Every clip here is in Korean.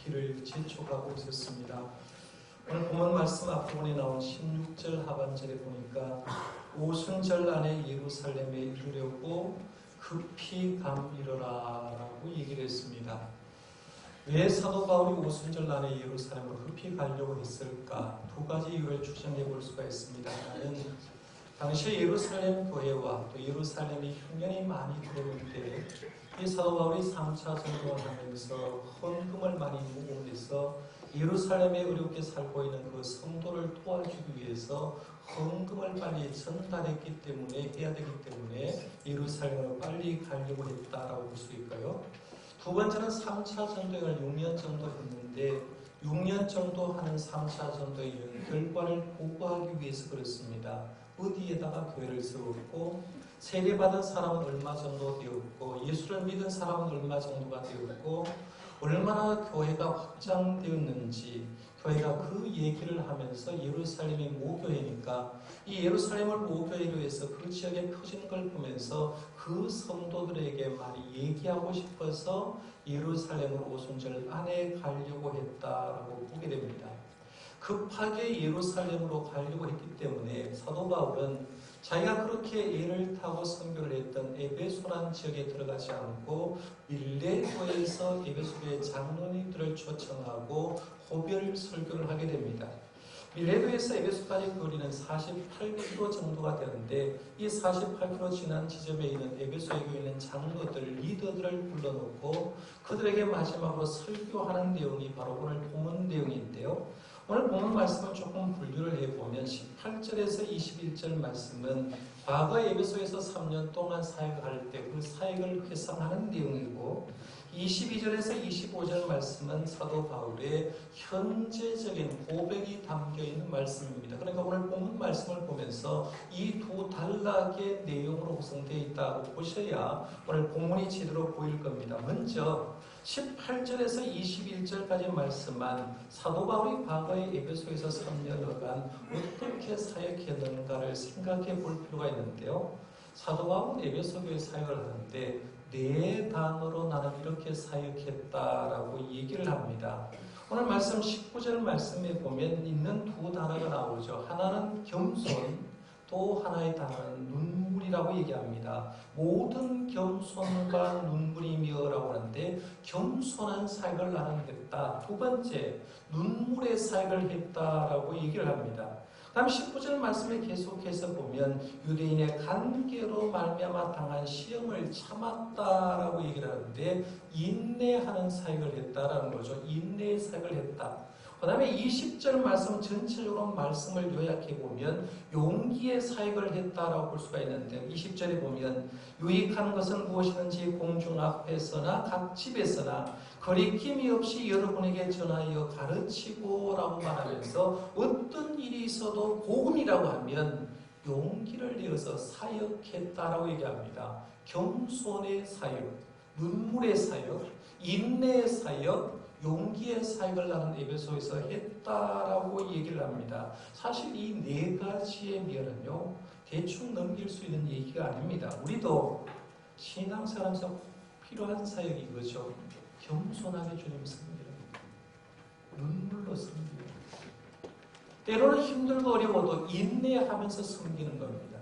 길을 재촉하고 있었습니다. 오늘 본문 말씀 앞부분에 나온 16절 하반절에 보니까 오순절 안에 예루살렘에 이르려고 급히 감이러라 라고 얘기를 했습니다. 왜 사도 바울이 오순절 안에 예루살렘으로 급히 가려고 했을까? 두 가지 이유를 추정해 볼 수가 있습니다. 하나는 당시 예루살렘 교회와 또 예루살렘이 흉년이 많이 들어오는데 이 사도 바울이 3차 전도를 하면서 헌금을 많이 모으면서 예루살렘에 어렵게 살고 있는 그 성도를 도와주기 위해서 헌금을 빨리 전달했기 때문에 해야 되기 때문에 예루살렘으로 빨리 가려고 했다라고 볼 수 있고요. 두 번째는 3차 전도를 6년 정도 했는데 6년 정도 하는 3차 전도의 결과를 보고하기 위해서 그렇습니다. 어디에다가 교회를 세웠고 세례받은 사람은 얼마 정도 되었고 예수를 믿은 사람은 얼마 정도가 되었고 얼마나 교회가 확장되었는지 교회가 그 얘기를 하면서 예루살렘이 모교회니까 이 예루살렘을 모교회로 해서 그 지역에 퍼진 걸 보면서 그 성도들에게 많이 얘기하고 싶어서 예루살렘으로 오순절 안에 가려고 했다라고 보게 됩니다. 급하게 예루살렘으로 가려고 했기 때문에 사도 바울은 자기가 그렇게 애를 타고 선교를 했던 에베소라는 지역에 들어가지 않고 밀레도에서 에베소의 장로님들을 초청하고 호별 설교를 하게 됩니다. 밀레도에서 에베소까지 거리는 48km 정도가 되는데 이 48km 지난 지점에 있는 에베소에 있는 장로들, 리더들을 불러놓고 그들에게 마지막으로 설교하는 내용이 바로 오늘 본문 내용인데요. 오늘 본문 말씀을 조금 분류를 해보면 18절에서 21절 말씀은 과거 에베소에서 3년 동안 사역할 때 그 사역을 회상하는 내용이고 22절에서 25절 말씀은 사도 바울의 현재적인 고백이 담겨있는 말씀입니다. 그러니까 오늘 본문 말씀을 보면서 이 두 단락의 내용으로 구성되어 있다고 보셔야 오늘 본문이 제대로 보일 겁니다. 먼저 18절에서 21절까지 말씀한 사도 바울이 과거에 에베소에서 3년간 어떻게 사역했는가를 생각해 볼 필요가 있는데요. 사도 바울은 에베소 교회 사역을 하는데 네 단어로 나는 이렇게 사역했다라고 얘기를 합니다. 오늘 말씀 19절 말씀에 보면 있는 두 단어가 나오죠. 하나는 겸손, 또 하나의 단어는 눈물이라고 얘기합니다. 모든 겸손과 눈물이며라고 하는데 겸손한 사역을 나는 했다. 두 번째, 눈물의 사역을 했다라고 얘기를 합니다. 다음 19절 말씀에 계속해서 보면 유대인의 관계로 말미암아 당한 시험을 참았다라고 얘기를 하는데 인내하는 사역을 했다라는 거죠. 인내의 사역을 했다. 그 다음에 20절 말씀 전체적으로 말씀을 요약해 보면 용기의 사역을 했다라고 볼 수가 있는데 20절에 보면 유익한 것은 무엇이든지 공중 앞에서나 각 집에서나 거리낌이 없이 여러분에게 전하여 가르치고 라고 말하면서 어떤 일이 있어도 복음이라고 하면 용기를 내어서 사역했다라고 얘기합니다. 겸손의 사역, 눈물의 사역, 인내의 사역, 용기의 사역을 나는 에베소에서 했다라고 얘기를 합니다. 사실 이 네 가지의 면은요 대충 넘길 수 있는 얘기가 아닙니다. 우리도 신앙생활하면서 꼭 필요한 사역이 이거죠. 겸손하게 주님 섬기는 눈물로 섬기는 때로는 힘들고 어려워도 인내하면서 섬기는 겁니다.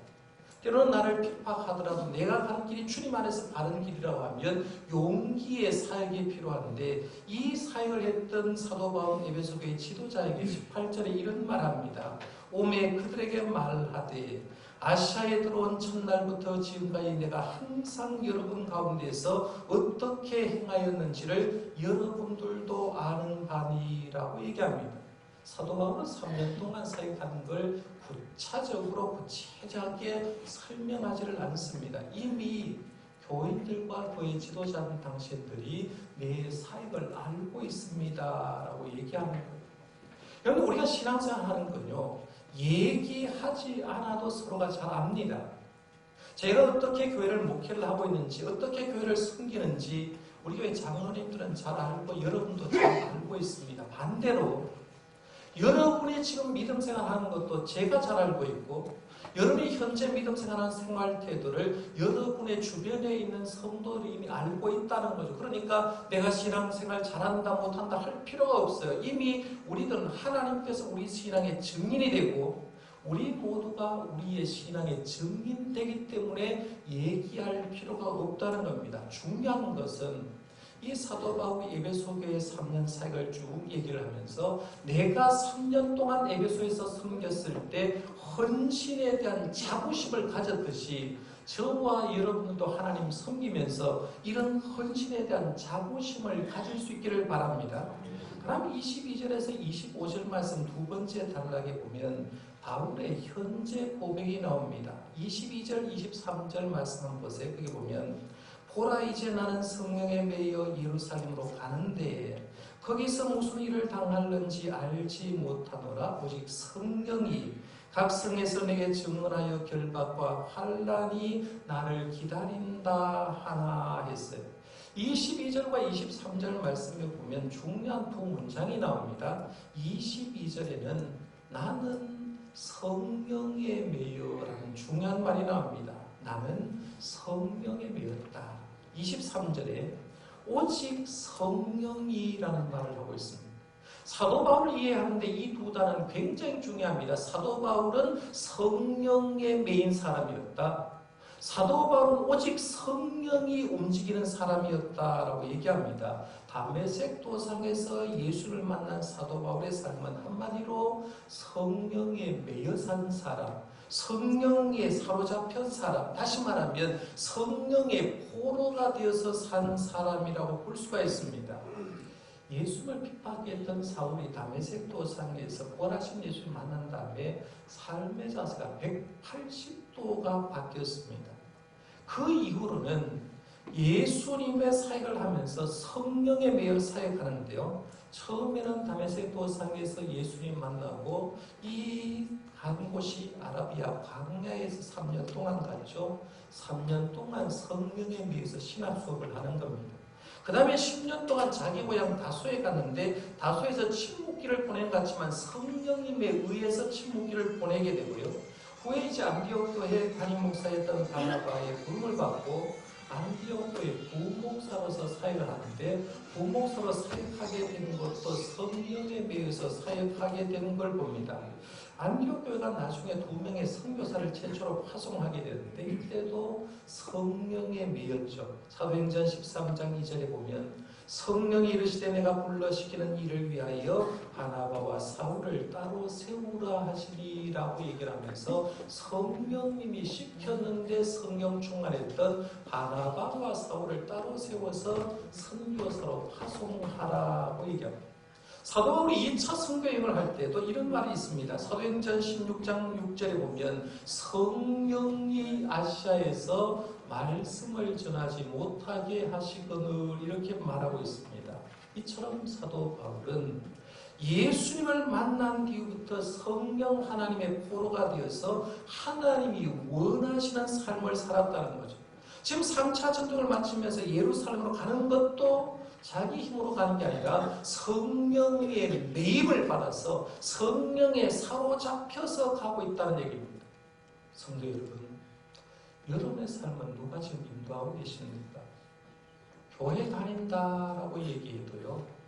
때로는 나를 핍박하더라도 내가 가는 길이 주님 안에서 바른 길이라고 하면 용기의 사역이 필요한데 이 사역을 했던 사도 바울 에베소 교회 지도자에게 18절에 이런 말합니다. 오매 그들에게 말하되 아시아에 들어온 첫날부터 지금까지 내가 항상 여러분 가운데서 어떻게 행하였는지를 여러분들도 아는 바니라고 얘기합니다. 사도 바울은 3년 동안 사역하는 걸 구체적하게 설명하지를 않습니다. 이미 교인들과 교회 지도자들 당신들이 내 사역을 알고 있습니다라고 얘기하는 거예요. 여러분 우리가 신앙생활 하는 건요 얘기하지 않아도 서로가 잘 압니다. 제가 어떻게 교회를 목회를 하고 있는지 어떻게 교회를 섬기는지 우리 교회 장로님들은 잘 알고 여러분도 잘 알고 있습니다. 반대로 여러분이 지금 믿음 생활하는 것도 제가 잘 알고 있고 여러분이 현재 믿음 생활하는 생활 태도를 여러분의 주변에 있는 성도들이 이미 알고 있다는 거죠. 그러니까 내가 신앙생활 잘한다 못한다 할 필요가 없어요. 이미 우리들은 하나님께서 우리 신앙의 증인이 되고 우리 모두가 우리의 신앙의 증인되기 때문에 얘기할 필요가 없다는 겁니다. 중요한 것은 이 사도 바울이 에베소 교회 3년 사역을 쭉 얘기를 하면서 내가 3년 동안 에베소에서 섬겼을 때 헌신에 대한 자부심을 가졌듯이 저와 여러분도 하나님 섬기면서 이런 헌신에 대한 자부심을 가질 수 있기를 바랍니다. 그럼 22절에서 25절 말씀 두 번째 단락에 보면 바울의 현재 고백이 나옵니다. 22절, 23절 말씀 한번 보세요. 거기 보면 보라 이제 나는 성령에 매여 예루살렘으로 가는데 거기서 무슨 일을 당할는지 알지 못하노라. 오직 성령이 각 성에서 내게 증언하여 결박과 환난이 나를 기다린다 하나 했어요. 22절과 23절 말씀에 보면 중요한 두 문장이 나옵니다. 22절에는 나는 성령에 매여라는 중요한 말이 나옵니다. 나는 성령에 매였다. 23절에 오직 성령이라는 말을 하고 있습니다. 사도 바울을 이해하는데 이 두 단어는 굉장히 중요합니다. 사도 바울은 성령에 매인 사람이었다. 사도 바울은 오직 성령이 움직이는 사람이었다라고 얘기합니다. 다메섹 도상에서 예수를 만난 사도 바울의 삶은 한마디로 성령에 매여 산 사람, 성령에 사로잡힌 사람, 다시 말하면 성령의 포로가 되어서 산 사람이라고 볼 수가 있습니다. 예수를 핍박했던 사울이 다메섹 도상에서 부활하신 예수를 만난 다음에 삶의 자세가 180도가 바뀌었습니다. 그 이후로는 예수님의 사역을 하면서 성령에 매여 사역하는데요. 처음에는 다메섹 도상에서 예수님 만나고 이 간 곳이 아라비아 광야에서 3년 동안 갔죠. 3년 동안 성령에 매여서 신학 수업을 하는 겁니다. 그 다음에 10년 동안 자기 고향 다소에 갔는데 다소에서 침묵기를 보낸 것 같지만 성령님에 의해서 침묵기를 보내게 되고요. 후에 이제 안디옥 교회 담임 목사였던 바나바의 부름을 받고 안디옥 교회 부목사로서 사역을 하는데 부목사로 사역하게 된 것도 성령에 매여서 사역하게 된 걸 봅니다. 안디옥 교회가 나중에 2명의 선교사를 최초로 파송하게 되는데 이때도 성령에 매였죠. 사도행전 13장 2절에 보면 성령이 이르시되 내가 불러시키는 일을 위하여 바나바와 사울을 따로 세우라 하시리라고 얘기를 하면서 성령님이 시켰는데 성령 충만했던 바나바와 사울을 따로 세워서 선교사로 파송하라고 얘기합니다. 사도 바울이 2차 선교여행을 할 때도 이런 말이 있습니다. 사도행전 16장 6절에 보면 성령이 아시아에서 말씀을 전하지 못하게 하시거늘 이렇게 말하고 있습니다. 이처럼 사도 바울은 예수님을 만난 뒤부터 성령 하나님의 포로가 되어서 하나님이 원하시는 삶을 살았다는 거죠. 지금 3차 전쟁을 마치면서 예루살렘으로 가는 것도 자기 힘으로 가는 게 아니라 성령의 매임을 받아서 성령에 사로잡혀서 가고 있다는 얘기입니다. 성도 여러분, 여러분의 삶은 누가 지금 인도하고 계십니까? 교회 다닌다라고 얘기해도요.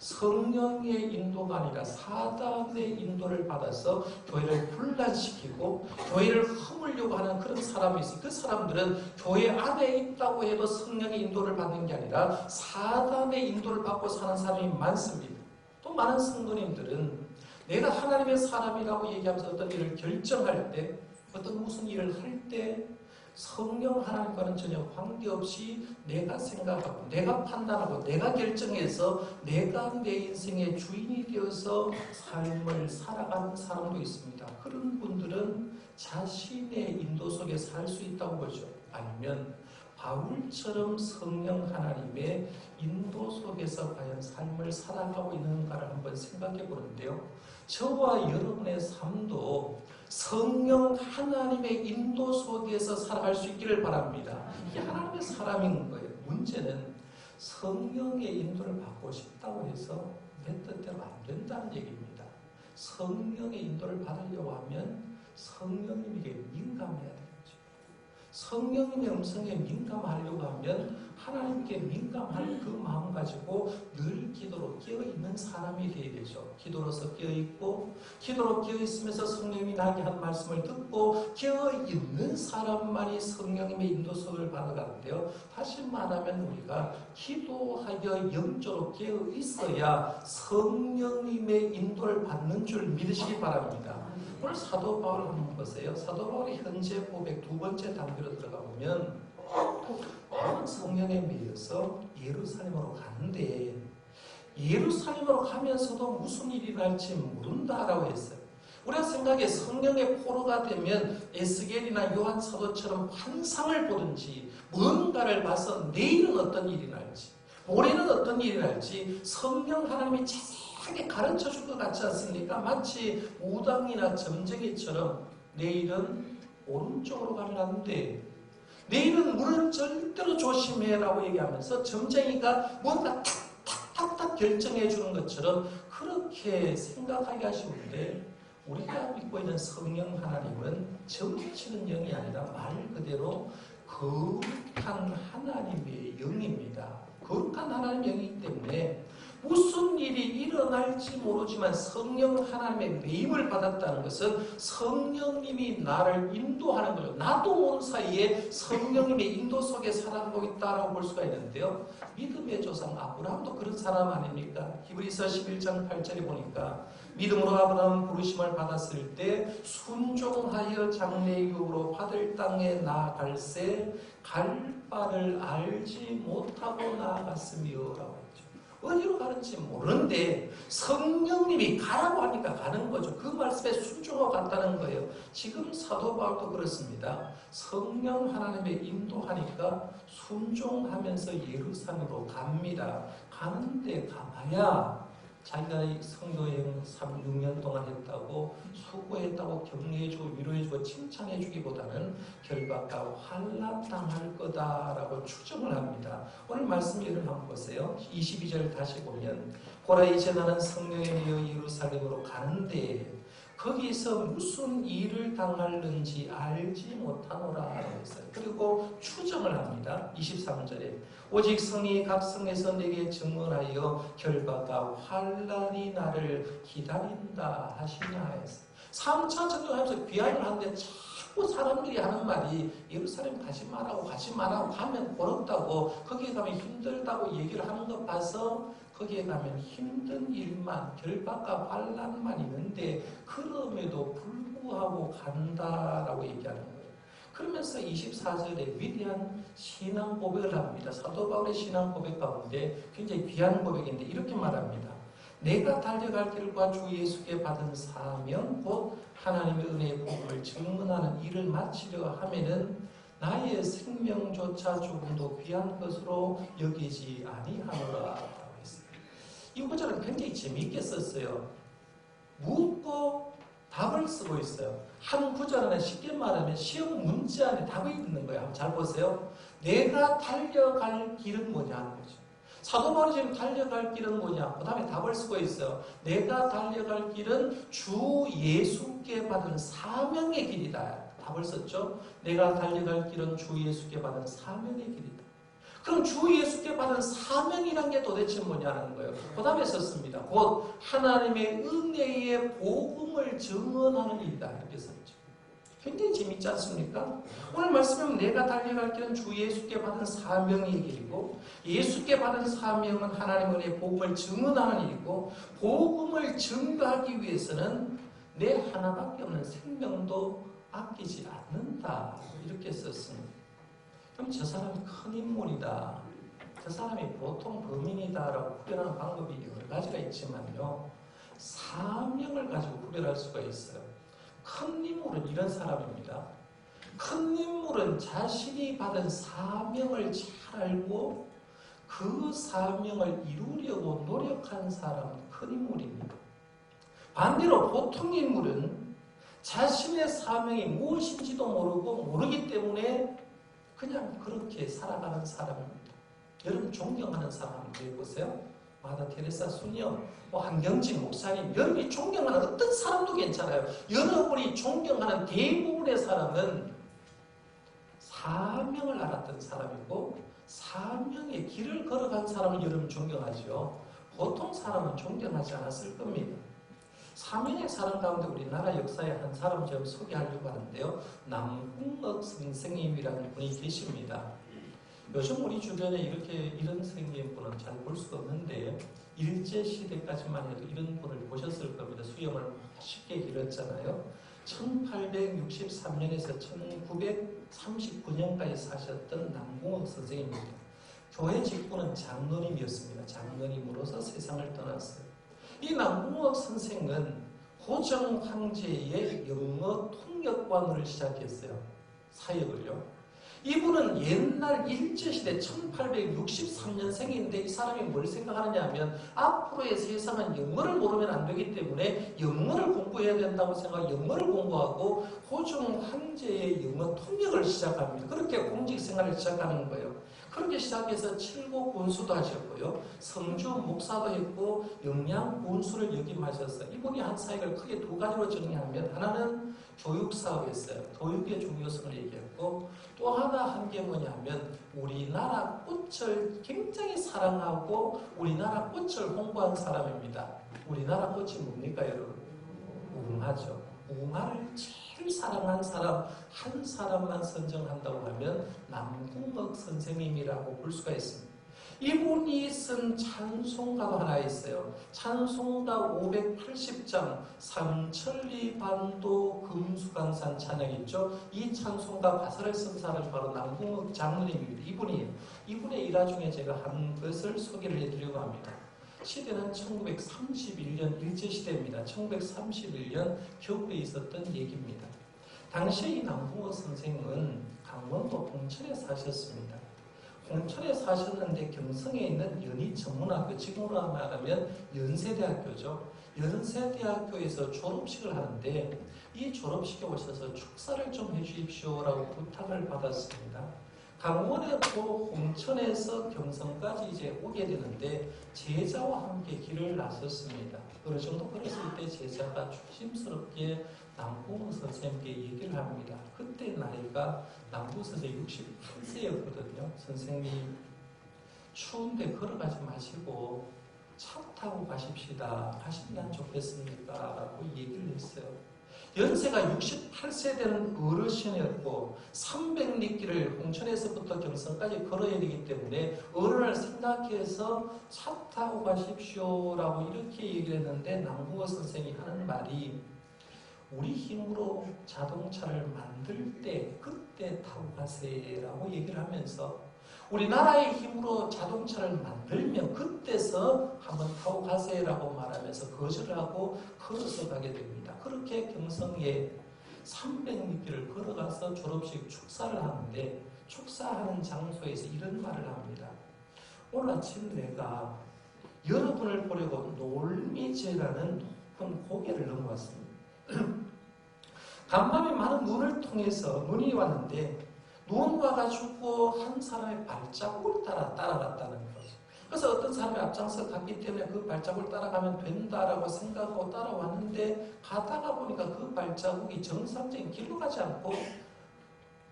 성령의 인도가 아니라 사단의 인도를 받아서 교회를 분란시키고 교회를 허물려고 하는 그런 사람이 있어요. 그 사람들은 교회 안에 있다고 해도 성령의 인도를 받는 게 아니라 사단의 인도를 받고 사는 사람이 많습니다. 또 많은 성도님들은 내가 하나님의 사람이라고 얘기하면서 어떤 일을 결정할 때 어떤 무슨 일을 할 때 성령 하나님과는 전혀 관계없이 내가 생각하고 내가 판단하고 내가 결정해서 내가 내 인생의 주인이 되어서 삶을 살아가는 사람도 있습니다. 그런 분들은 자신의 인도 속에 살 수 있다고 보죠. 아니면 바울처럼 성령 하나님의 인도 속에서 과연 삶을 살아가고 있는가를 한번 생각해 보는데요. 저와 여러분의 삶도 성령 하나님의 인도 속에서 살아갈 수 있기를 바랍니다. 이게 하나님의 사람인 거예요. 문제는 성령의 인도를 받고 싶다고 해서 내 뜻대로 안 된다는 얘기입니다. 성령의 인도를 받으려고 하면 성령님에게 민감해야 되겠죠. 성령님의 음성에 민감하려고 하면 하나님께 민감할 그 마음 가지고 늘 기도로 깨어있는 사람이 되어야 되죠. 기도로서 깨어있고, 기도로 깨어있으면서 성령님이 나에게 한 말씀을 듣고 깨어있는 사람만이 성령님의 인도속을 받아가는데요. 다시 말하면 우리가 기도하여 영적으로 깨어있어야 성령님의 인도를 받는 줄 믿으시기 바랍니다. 오늘 사도 바울 한번 보세요. 사도 바울의 현재 고백 두 번째 단계로 들어가 보면 성령에 매여서 예루살렘으로 가는데 예루살렘으로 가면서도 무슨 일이 날지 모른다라고 했어요. 우리가 생각에 성령의 포로가 되면 에스겔이나 요한 사도처럼 환상을 보든지 뭔가를 봐서 내일은 어떤 일이 날지 모레는 어떤 일이 날지 성령 하나님이 자세하게 가르쳐 줄 것 같지 않습니까? 마치 우당이나 점쟁이처럼 내일은 오른쪽으로 가면 안 돼. 내일은 물은 절대로 조심해라고 얘기하면서 점쟁이가 뭔가 탁탁탁탁 결정해 주는 것처럼 그렇게 생각하기 아쉬운데 우리가 믿고 있는 성령 하나님은 점치는 영이 아니라 말 그대로 거룩한 하나님의 영입니다. 거룩한 하나님의 영이기 때문에 무슨 일이 일어날지 모르지만 성령 하나님의 매임을 받았다는 것은 성령님이 나를 인도하는 거죠. 나도 모르는 사이에 성령님의 인도 속에 살아가고 있다고 볼 수가 있는데요. 믿음의 조상 아브라함도 그런 사람 아닙니까? 히브리서 11장 8절에 보니까 믿음으로 아브라함은 부르심을 받았을 때 순종하여 장래유업으로 받을 땅에 나아갈새 갈 바를 알지 못하고 나아갔으며라고 했죠. 어디로 가는지 모르는데 성령님이 가라고 하니까 가는 거죠. 그 말씀에 순종하고 갔다는 거예요. 지금 사도 바울도 그렇습니다. 성령 하나님의 인도하니까 순종하면서 예루살렘으로 갑니다. 가는데 가봐야 자기가 성도여행 6년 동안 했다고 수고했다고 격려해주고 위로해주고 칭찬해주기보다는 결박과 환난 당할 거다라고 추정을 합니다. 오늘 말씀 예를 한번 보세요. 22절 다시 보면 보라 이제 나는 성령에 매여 예루살렘으로 가는데 거기서 무슨 일을 당할는지 알지 못하노라 했어요. 그리고 추정을 합니다. 23절에 오직 성이 각 성에서 내게 증언하여 결박과 환난이 나를 기다린다 하시냐 했어요. 3차 전도하면서 귀환을 하는데 자꾸 사람들이 하는 말이 예루살렘 가지 말라고 가면 어렵다고 거기에 가면 힘들다고 얘기를 하는 것 봐서 거기에 가면 힘든 일만 결박과 환난만 있는데 그럼에도 불구하고 간다라고 얘기하는 거예요. 그러면서 24절에 위대한 신앙 고백을 합니다. 사도 바울의 신앙 고백 가운데 굉장히 귀한 고백인데 이렇게 말합니다. 내가 달려갈 길과 주 예수께 받은 사명 곧 하나님의 은혜의 복음을 증언하는 일을 마치려 하면은 나의 생명조차 조금도 귀한 것으로 여기지 아니하노라. 이 구절은 굉장히 재미있게 썼어요. 묻고 답을 쓰고 있어요. 한 구절 안에 쉽게 말하면 시험 문제 안에 답이 있는 거예요. 한번 잘 보세요. 내가 달려갈 길은 뭐냐 하는 거죠. 사도 바울이 지금 달려갈 길은 뭐냐? 그 다음에 답을 쓰고 있어요. 내가 달려갈 길은 주 예수께 받은 사명의 길이다. 답을 썼죠. 내가 달려갈 길은 주 예수께 받은 사명의 길이다. 그럼 주 예수께 받은 사명이란 게 도대체 뭐냐는 거예요. 그 다음에 썼습니다. 곧 하나님의 은혜의 복음을 증언하는 일이다. 이렇게 썼죠. 굉장히 재밌지 않습니까? 오늘 말씀은 내가 달려갈 길은 주 예수께 받은 사명의 길이고 예수께 받은 사명은 하나님의 은혜의 복음을 증언하는 일이고 복음을 증거하기 위해서는 내 하나밖에 없는 생명도 아끼지 않는다. 이렇게 썼습니다. 그럼 저 사람이 큰 인물이다. 저 사람이 보통 범인이다라고 구별하는 방법이 여러 가지가 있지만요. 사명을 가지고 구별할 수가 있어요. 큰 인물은 이런 사람입니다. 큰 인물은 자신이 받은 사명을 잘 알고 그 사명을 이루려고 노력한 사람은 큰 인물입니다. 반대로 보통 인물은 자신의 사명이 무엇인지도 모르기 때문에 그냥 그렇게 살아가는 사람입니다. 여러분 존경하는 사람 한번 해보세요. 마다 테레사 수녀, 한경진 목사님, 여러분이 존경하는 어떤 사람도 괜찮아요. 여러분이 존경하는 대부분의 사람은 사명을 알았던 사람이고 사명의 길을 걸어간 사람을 여러분 존경하죠. 보통 사람은 존경하지 않았을 겁니다. 사명의 사람 가운데 우리나라 역사의 한 사람 좀 소개하려고 하는데요. 남궁옥 선생님이라는 분이 계십니다. 요즘 우리 주변에 이런 선생님 분은 잘 볼 수가 없는데 일제시대까지만 해도 이런 분을 보셨을 겁니다. 수염을 쉽게 길었잖아요. 1863년에서 1939년까지 사셨던 남궁옥 선생님입니다. 교회 직분은 장로님이었습니다. 장로님으로서 세상을 떠났어요. 이 남궁옥 선생은 고종 황제의 영어 통역관으로 시작했어요. 사역을요. 이분은 옛날 일제시대 1863년생인데 이 사람이 뭘 생각하느냐 하면 앞으로의 세상은 영어를 모르면 안 되기 때문에 영어를 공부해야 된다고 생각하고 영어를 공부하고 고종 황제의 영어 통역을 시작합니다. 그렇게 공직생활을 시작하는 거예요. 그렇게 시작해서 칠곡 군수도 하셨고요. 성주 목사도 했고 영양 군수를 역임하셨어요. 이분이 한 사역을 크게 두 가지로 정리하면 하나는 교육사업이었어요. 교육의 중요성을 얘기했고 또 하나 한 게 뭐냐면 우리나라 꽃을 굉장히 사랑하고 우리나라 꽃을 홍보한 사람입니다. 우리나라 꽃이 뭡니까 여러분? 무궁화죠. 무궁화를 제일 사랑한 사람 한 사람만 선정한다고 하면 남궁옥 선생님이라고 볼 수가 있습니다. 이분이 쓴 찬송가가 하나 있어요. 찬송가 580장 삼천리 반도 금수강산 찬양 있죠. 이 찬송가 가사를 쓴 사람이 바로 남궁옥 장로님입니다. 이분의 일화 중에 제가 한 것을 소개를 해드리려고 합니다. 시대는 1931년 일제시대입니다. 1931년 겨울에 있었던 얘기입니다. 당시에 이 남궁옥 선생은 강원도 홍천에 사셨습니다. 홍천에 사셨는데 경성에 있는 연희전문학교, 지금으로 말하면 연세대학교죠. 연세대학교에서 졸업식을 하는데 이 졸업식에 오셔서 축사를 좀 해주십시오라고 부탁을 받았습니다. 강원에도 홍천에서 경성까지 이제 오게 되는데 제자와 함께 길을 나섰습니다. 어느 정도 걸었을 때 제자가 조심스럽게 남궁옥 선생님께 얘기를 합니다. 그때 나이가 남궁옥 선생님 68세였거든요. 선생님 추운데 걸어가지 마시고 차 타고 가십시다. 가시면 좋겠습니까? 라고 얘기를 했어요. 연세가 68세 되는 어르신이었고 300리길을 홍천에서부터 경성까지 걸어야 되기 때문에 어른을 생각해서 차 타고 가십시오라고 이렇게 얘기를 했는데 남궁옥 선생이 하는 말이 우리 힘으로 자동차를 만들 때 그때 타고 가세요라고 얘기를 하면서 우리나라의 힘으로 자동차를 만들면 그때서 한번 타고 가세요라고 말하면서 거절을 하고 걸어서 가게 됩니다. 그렇게 경성에 300리길을 걸어가서 졸업식 축사를 하는데 축사하는 장소에서 이런 말을 합니다. 오늘 아침 내가 여러분을 보려고 놀미제라는 높은 고개를 넘어왔습니다. 간밤에 많은 눈을 통해서 눈이 왔는데 눈 와가지고 한 사람의 발자국을 따라갔다는 거죠. 그래서 어떤 사람이 앞장서 갔기 때문에 그 발자국을 따라가면 된다라고 생각하고 따라왔는데 가다가 보니까 그 발자국이 정상적인 길로 가지 않고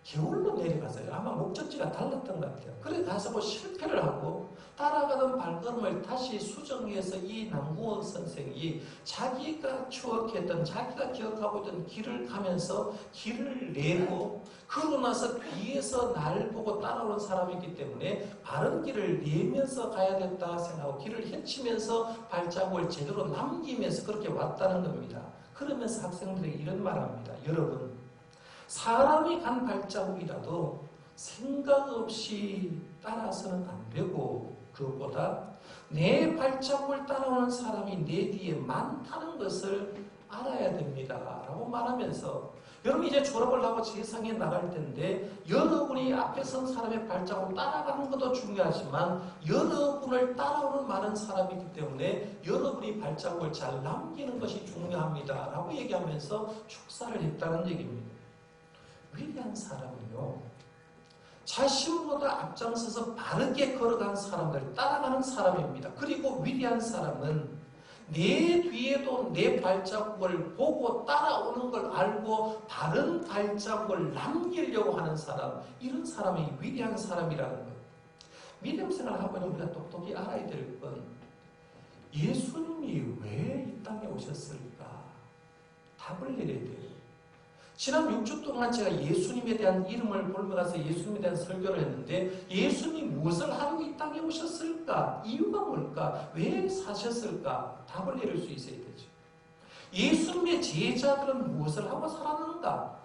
겨울로 내려가서요. 아마 목적지가 달랐던 것 같아요. 그래 가서 뭐 실패를 하고 따라가던 발걸음을 다시 수정해서 이 남궁옥 선생이 자기가 추억했던 자기가 기억하고 있던 길을 가면서 길을 내고 그러고 나서 뒤에서 날 보고 따라오는 사람이기 때문에 바른 길을 내면서 가야 됐다 생각하고 길을 헤치면서 발자국을 제대로 남기면서 그렇게 왔다는 겁니다. 그러면서 학생들에게 이런 말합니다. 여러분 사람이 간 발자국이라도 생각 없이 따라서는 안 되고 그것보다 내 발자국을 따라오는 사람이 내 뒤에 많다는 것을 알아야 됩니다 라고 말하면서 여러분 이제 졸업을 하고 세상에 나갈 텐데 여러분이 앞에 선 사람의 발자국을 따라가는 것도 중요하지만 여러분을 따라오는 많은 사람이 있기 때문에 여러분이 발자국을 잘 남기는 것이 중요합니다 라고 얘기하면서 축사를 했다는 얘기입니다. 위대한 사람은요 자신보다 앞장서서 바르게 걸어간 사람들, 따라가는 사람입니다. 그리고 위대한 사람은 내 뒤에도 내 발자국을 보고 따라오는 걸 알고 바른 발자국을 남기려고 하는 사람, 이런 사람이 위대한 사람이라는 거예요. 믿음 생활을 하고 있는 우리가 똑똑히 알아야 될 건, 예수님이 왜 이 땅에 오셨을까? 답을 내려야 돼요. 지난 6주 동안 제가 예수님에 대한 이름을 볼면서 예수님에 대한 설교를 했는데, 예수님이 무엇을 하려고 이 땅에 오셨을까? 이유가 뭘까? 왜 사셨을까? 답을 내릴 수 있어야 되죠. 예수님의 제자들은 무엇을 하고 살았는가?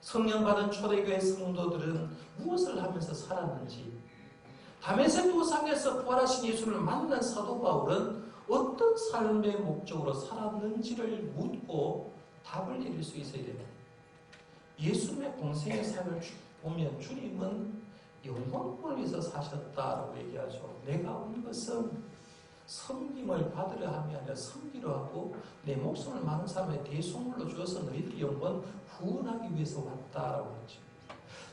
성령 받은 초대교회 성도들은 무엇을 하면서 살았는지, 다메섹 도상에서 부활하신 예수를 만난 사도 바울은 어떤 삶의 목적으로 살았는지를 묻고 답을 내릴 수 있어야 됩니다. 예수님의 공생의 삶을 보면 주님은 영혼을 위해서 사셨다라고 얘기하죠. 내가 온 것은 섬김을 받으려 함이 아니라 섬기려 하고 내 목숨을 많은 사람의 대속물로 주어서 너희들이 영혼 구원하기 위해서 왔다라고 했죠.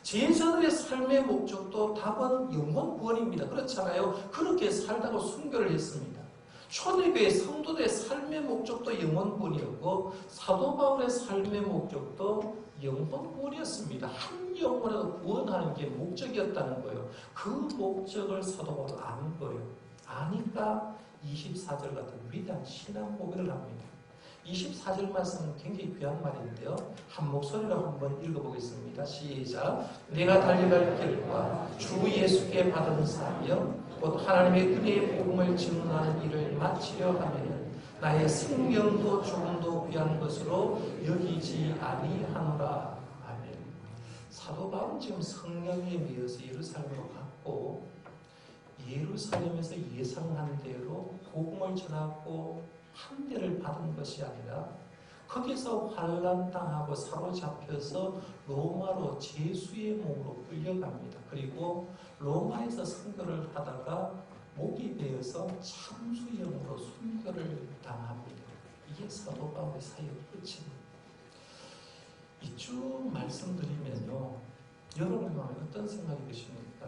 제자들의 삶의 목적도 답은 영혼 구원입니다. 그렇잖아요. 그렇게 살다가 순교를 했습니다. 초대교회 성도들의 삶의 목적도 영혼 구원이었고, 사도 바울의 삶의 목적도 영혼 구원이었습니다. 한 영혼을 구원하는 게 목적이었다는 거예요. 그 목적을 사도 바울은 아는 거예요. 아니까 24절 같은 위대한 신앙 고백을 합니다. 24절 말씀은 굉장히 귀한 말인데요. 한 목소리로 한번 읽어보겠습니다. 시작. 내가 달려갈 길과 주 예수께 받은 사명, 곧 하나님의 은혜의 복음을 증언하는 일을 마치려 하면 나의 생명도 조금도 귀한 것으로 여기지 아니하노라. 아멘. 사도 바울은 지금 성령에 매여서 예루살렘으로 갔고, 예루살렘에서 예상한 대로 복음을 전하고 한 대를 받은 것이 아니라 거기서 환난당하고 사로잡혀서 로마로 제수의 몸으로 끌려갑니다. 그리고 로마에서 선교를 하다가 목이 베어서 참수형으로 순교를 당합니다. 이게 사도 바울의 사역 끝입니다. 이쭉 말씀드리면요, 여러분 마음에 어떤 생각이 드십니까?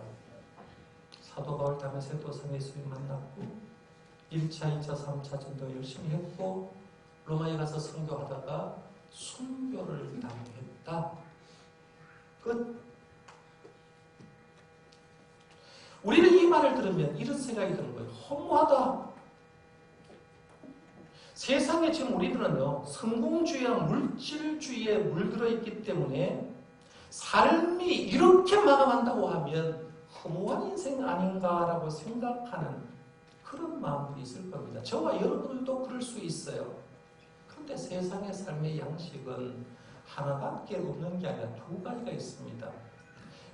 사도 바울 다메섹 도상 예수님 만났고 1차, 2차, 3차 전도 열심히 했고 로마에 가서 선교하다가 순교를 당했다. 끝. 우리는 이 말을 들으면 이런 생각이 드는 거예요. 허무하다. 세상에 지금 우리들은요, 성공주의와 물질주의에 물들어 있기 때문에 삶이 이렇게 마감한다고 하면 허무한 인생 아닌가라고 생각하는 그런 마음도 있을 겁니다. 저와 여러분들도 그럴 수 있어요. 그런데 세상의 삶의 양식은 하나밖에 없는 게 아니라 두 가지가 있습니다.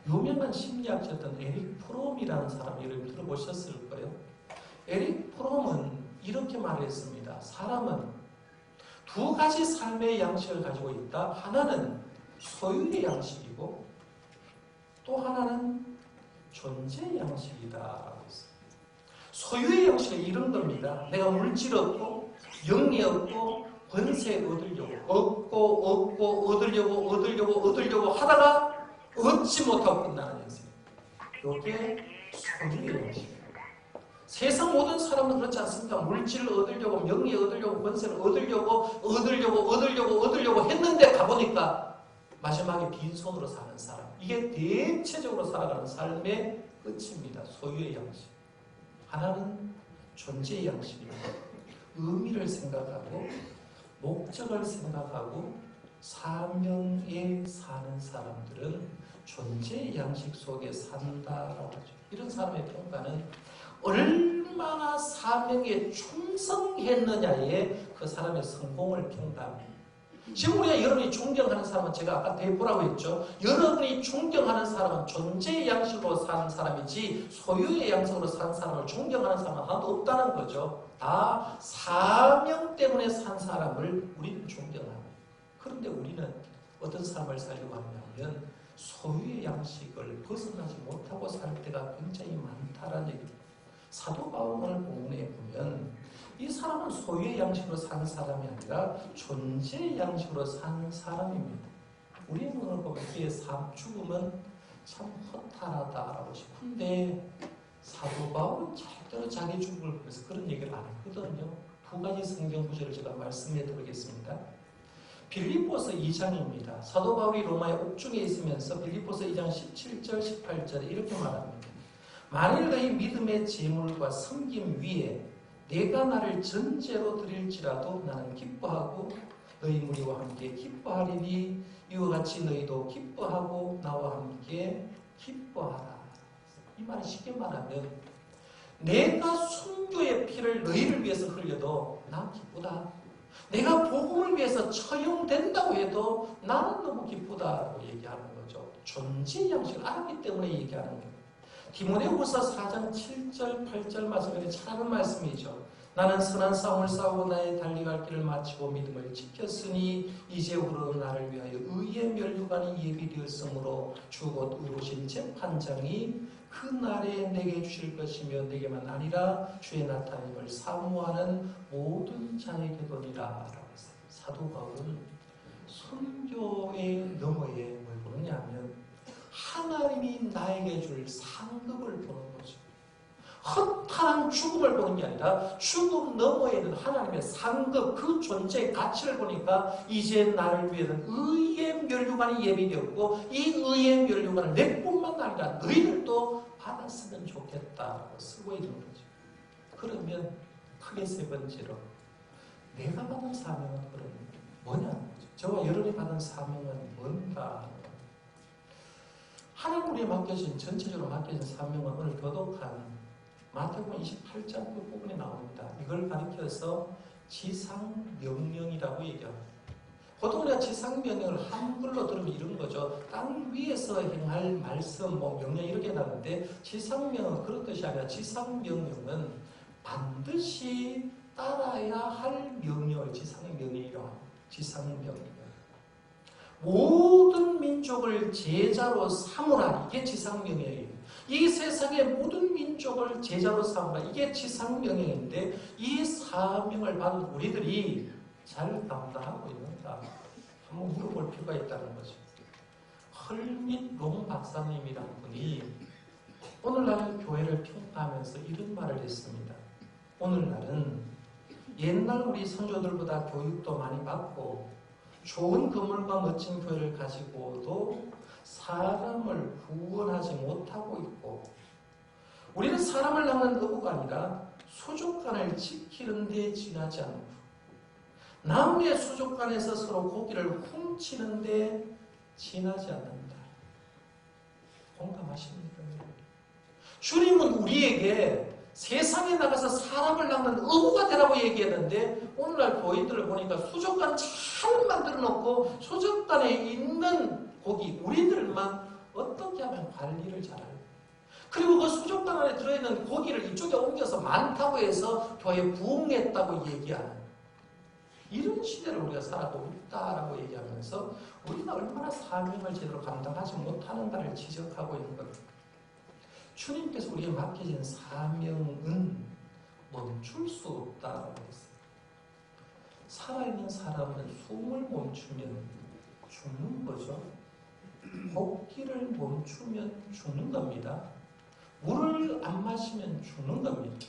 유명한 심리학자였던 에릭 프롬이라는 사람 여러분 들어보셨을 거예요. 에릭 프롬은 이렇게 말했습니다. 사람은 두 가지 삶의 양식을 가지고 있다. 하나는 소유의 양식이고 또 하나는 존재 양식이다. 소유의 양식은 이런 겁니다. 내가 물질 얻고 영리 얻고 권세 얻으려고 얻으려고 하다가 얻지 못하고 끝나는 인생. 이게 소유의 양식입니다. 세상 모든 사람은 그렇지 않습니까? 물질을 얻으려고, 명예 얻으려고, 권세를 얻으려고 했는데 가보니까 마지막에 빈손으로 사는 사람. 이게 대체적으로 살아가는 삶의 끝입니다. 소유의 양식. 하나는 존재의 양식입니다. 의미를 생각하고 목적을 생각하고 사명에 사는 사람들은 존재의 양식 속에 산다라고 하죠. 이런 사람의 평가는 얼마나 사명에 충성했느냐에 그 사람의 성공을 평가합니다. 지금 우리가 여러분이 존경하는 사람은 제가 아까 대보라고 했죠. 여러분이 존경하는 사람은 존재의 양식으로 사는 사람이지 소유의 양식으로 사는 사람을 존경하는 사람은 하나도 없다는 거죠. 다 사명 때문에 산 사람을 우리는 존경합니다. 그런데 우리는 어떤 삶을 살려고 하냐면 소유의 양식을 벗어나지 못하고 살 때가 굉장히 많다라는 얘기입니다. 사도 바울 오늘 본문에 보면 이 사람은 소유의 양식으로 사는 사람이 아니라 존재의 양식으로 사는 사람입니다. 우리 오늘 보면 그의 죽음은 참 허탈하다라고 싶은데 사도 바울은 절대로 자기 죽음을 보면서 그런 얘기를 안 했거든요. 두 가지 성경 구절을 제가 말씀해 드리겠습니다. 빌립보서 2장입니다. 사도 바울이 로마의 옥중에 있으면서 빌립보서 2장 17절 18절에 이렇게 말합니다. 만일 너희 믿음의 재물과 섬김 위에 내가 나를 전제로 드릴지라도 나는 기뻐하고 너희 무리와 함께 기뻐하리니 이와 같이 너희도 기뻐하고 나와 함께 기뻐하라. 이 말을 쉽게 말하면 내가 순교의 피를 너희를 위해서 흘려도 난 기쁘다. 내가 복음을 위해서 처형된다고 해도 나는 너무 기쁘다라고 얘기하는 거죠. 존재 양식을 알았기 때문에 얘기하는 거예요. 디모데후서 4장 7절 8절 말씀에 차는 말씀이죠. 나는 선한 싸움을 싸우고 나의 달려갈 길을 마치고 믿음을 지켰으니 이제후로 나를 위하여 의의 면류관이 예비되었으므로 주 곧 의로우신 재판장이 그 날에 내게 주실 것이며 내게만 아니라 주의 나타남을 사모하는 모든 자에게도니라 라고 했어요. 사도 바울은 선교의 너머에 뭘 보느냐 하면 하나님이 나에게 줄 상급을 보는 거죠. 허탈한 죽음을 보는 게 아니라 죽음 너머에 있는 하나님의 상급, 그 존재의 가치를 보니까 이제 나를 위해서는 의의 면류관이 예비되었고 이 의의 면류관을 내뿐만 아니라 너희들도 받았으면 좋겠다고 쓰고 있는 거죠. 그러면 크게 세 번째로 내가 받은 사명은 그러면 뭐냐? 저와 여러분이 받은 사명은 뭔가? 하나님 우리에 맡겨진, 전체적으로 맡겨진 사명은 오늘 교독한 마태복음 28장 그 부분에 나옵니다. 이걸 가리켜서 지상명령이라고 얘기합니다. 보통 우리가 지상명령을 한글로 들으면 이런 거죠. 땅 위에서 행할 말씀, 명령 이렇게 나는데 지상명령은 그런 뜻이 아니라 지상명령은 반드시 따라야 할 명령을 지상명령이라고 합니다. 지상명령. 모든 민족을 제자로 삼으라. 이게 지상명령이에요. 이 세상의 모든 민족을 제자로 삼으라. 이게 지상명령인데 이 사명을 받은 우리들이 잘 감당하고 있는가? 한번 물어볼 필요가 있다는 거죠. 헐밋 롱 박사님이라는 분이 오늘날 교회를 평가하면서 이런 말을 했습니다. 오늘날은 옛날 우리 선조들보다 교육도 많이 받고 좋은 건물과 멋진 교회를 가지고도 사람을 구원하지 못하고 있고 우리는 사람을 낳는 의무가 아니라 수족관을 지키는 데 지나지 않고 남의 수족관에서 서로 고기를 훔치는 데 지나지 않는다. 공감하십니까? 주님은 우리에게 세상에 나가서 사람을 낳는 의무가 되라고 얘기했는데 오늘날 교인들을 보니까 수족관 잘 만들어 놓고 수족관에 있는 고기 우리들만 어떻게 하면 관리를 잘할까? 그리고 그 수족관 안에 들어있는 고기를 이쪽에 옮겨서 많다고 해서 교회에 부흥했다고 얘기하는 이런 시대를 우리가 살아가고 있다라고 얘기하면서 우리가 얼마나 사명을 제대로 감당하지 못하는가를 지적하고 있는 겁니다. 주님께서 우리에게 맡겨진 사명은 멈출 수 없다라고 했어요. 살아있는 사람은 숨을 멈추면 죽는 거죠. 호흡기를 멈추면 죽는 겁니다. 물을 안 마시면 죽는 겁니다.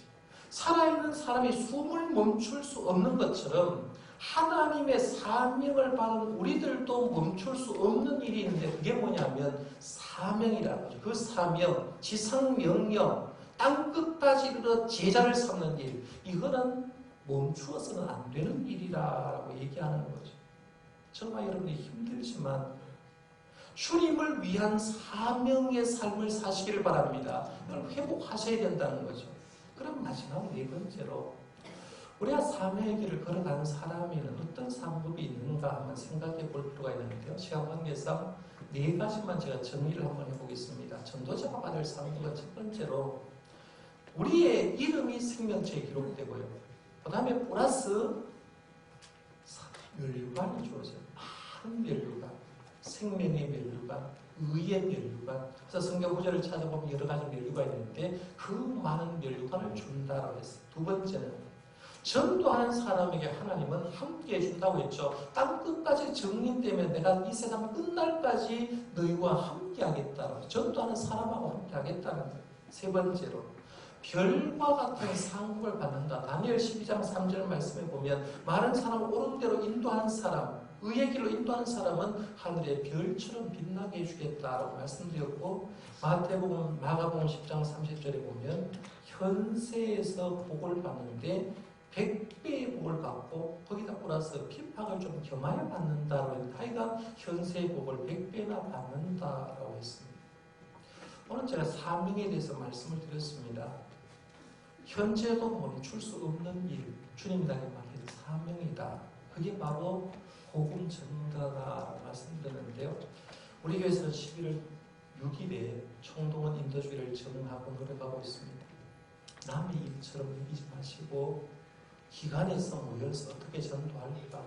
살아있는 사람이 숨을 멈출 수 없는 것처럼 하나님의 사명을 받은 우리들도 멈출 수 없는 일이 있는데 그게 뭐냐면 사명이라는 거죠. 그 사명, 지상명령, 땅끝까지 이르러 제자를 삼는 일, 이거는 멈추어서는 안 되는 일이라고 얘기하는 거죠. 정말 여러분이 힘들지만 주님을 위한 사명의 삶을 사시기를 바랍니다. 그걸 회복하셔야 된다는 거죠. 그럼 마지막 네 번째로 우리가 사명의 길을 걸어가는 사람에는 어떤 상급이 있는가 한번 생각해 볼 필요가 있는데요. 시간 관계상 네 가지만 제가 정리를 한번 해보겠습니다. 전도자가 받을 상급은 첫 번째로 우리의 이름이 생명체에 기록되고요. 그 다음에 플러스 면류관이 주어져요. 많은 면류관, 생명의 면류관, 의의 면류관. 그래서 성경 구절을 찾아보면 여러 가지 면류관이 있는데 그 많은 면류관을 준다고 했어요. 두 번째는 전도하는 사람에게 하나님은 함께 해준다고 했죠. 땅 끝까지 정리되면 내가 이 세상 끝날까지 너희와 함께 하겠다. 전도하는 사람하고 함께 하겠다는 거예요. 세 번째로 별과 같은 상급을 받는다. 다니엘 12장 3절 말씀에 보면 많은 사람을 옳은 대로 인도하는 사람, 의의 길로 인도하는 사람은 하늘의 별처럼 빛나게 해주겠다라고 말씀드렸고, 마태복음, 마가복음 10장 30절에 보면 현세에서 복을 받는데 100배의 복을 받고 거기다 플러스 핍박을 좀 겸하여 받는다라고 했는데, 하여간 현세의 복을 100배나 받는다라고 했습니다. 오늘 제가 사명에 대해서 말씀을 드렸습니다. 현재도 멈출 수 없는 일, 주님이 나에게 맡긴 사명이다. 그게 바로 복음 전가라고 말씀드렸는데요. 우리 교회에서는 11월 6일에 총동원 인도주의를 전하고 노력하고 있습니다. 남의 일처럼 여기지 마시고 기관에서 모여서 어떻게 전도할까,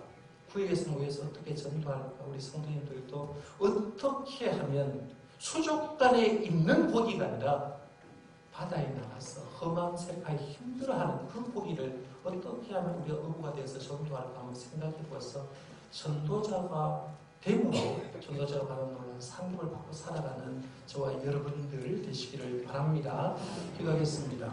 구역에서 모여서 어떻게 전도할까, 우리 성도님들도 어떻게 하면 수족 간에 있는 고기가 아니라 바다에 나가서 험한 세파에 힘들어하는 그 고기를 어떻게 하면 우리가 어부가 되어서 전도할까 한번 생각해보아서 전도자가 됨으로 전도자가 받은 놀라운 상급을 받고 살아가는 저와 여러분들 되시기를 바랍니다. 기도하겠습니다.